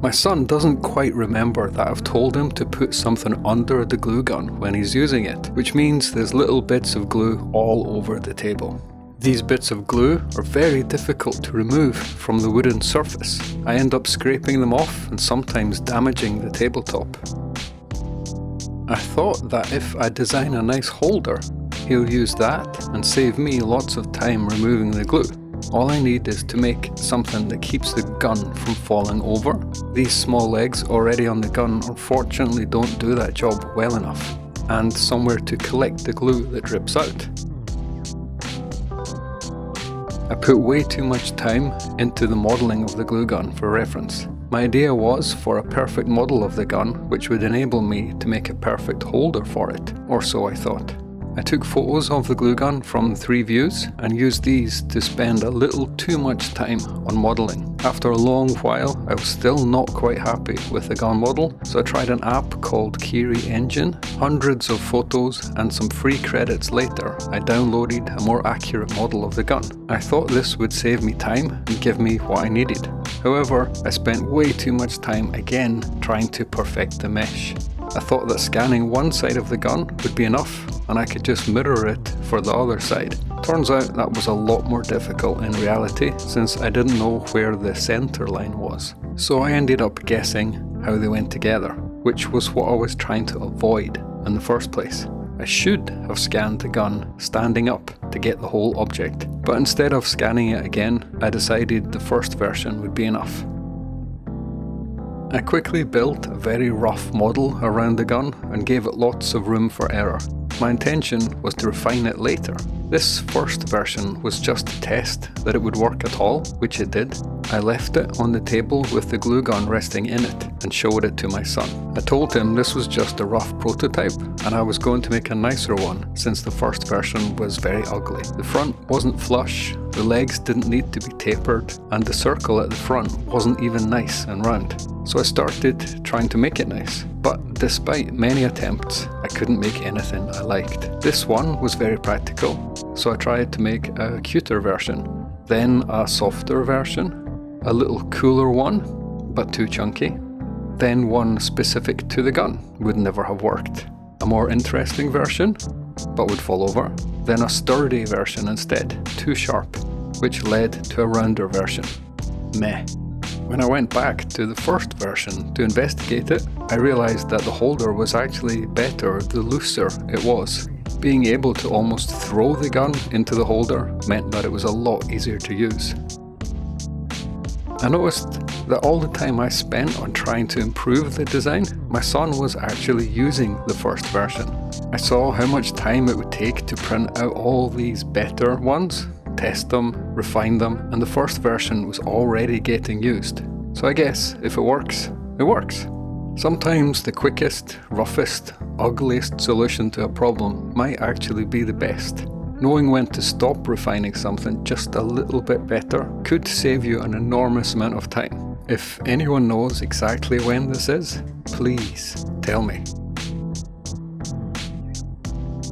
My son doesn't quite remember that I've told him to put something under the glue gun when he's using it, which means there's little bits of glue all over the table. These bits of glue are very difficult to remove from the wooden surface. I end up scraping them off and sometimes damaging the tabletop. I thought that if I design a nice holder, he'll use that and save me lots of time removing the glue. All I need is to make something that keeps the gun from falling over. These small legs already on the gun unfortunately don't do that job well enough, and somewhere to collect the glue that drips out. I put way too much time into the modelling of the glue gun for reference. My idea was for a perfect model of the gun which would enable me to make a perfect holder for it, or so I thought. I took photos of the glue gun from 3 views and used these to spend a little too much time on modelling. After a long while, I was still not quite happy with the gun model, so I tried an app called Kiri Engine. Hundreds of photos and some free credits later, I downloaded a more accurate model of the gun. I thought this would save me time and give me what I needed. However, I spent way too much time again trying to perfect the mesh. I thought that scanning one side of the gun would be enough and I could just mirror it for the other side. Turns out that was a lot more difficult in reality since I didn't know where the center line was. So I ended up guessing how they went together, which was what I was trying to avoid in the first place. I should have scanned the gun standing up to get the whole object, but instead of scanning it again, I decided the first version would be enough. I quickly built a very rough model around the gun and gave it lots of room for error. My intention was to refine it later. This first version was just to test that it would work at all, which it did. I left it on the table with the glue gun resting in it and showed it to my son. I told him this was just a rough prototype and I was going to make a nicer one since the first version was very ugly. The front wasn't flush, the legs didn't need to be tapered, and the circle at the front wasn't even nice and round. So I started trying to make it nice, but despite many attempts, I couldn't make anything I liked. This one was very practical, so I tried to make a cuter version, then a softer version, a little cooler one, but too chunky, then one specific to the gun, would never have worked, a more interesting version, but would fall over, then a sturdy version instead, too sharp, which led to a rounder version. Meh. When I went back to the first version to investigate it, I realised that the holder was actually better the looser it was. Being able to almost throw the gun into the holder meant that it was a lot easier to use. I noticed that all the time I spent on trying to improve the design, my son was actually using the first version. I saw how much time it would take to print out all these better ones, test them, refine them, and the first version was already getting used. So I guess if it works, it works. Sometimes the quickest, roughest, ugliest solution to a problem might actually be the best. Knowing when to stop refining something just a little bit better could save you an enormous amount of time. If anyone knows exactly when this is, please tell me.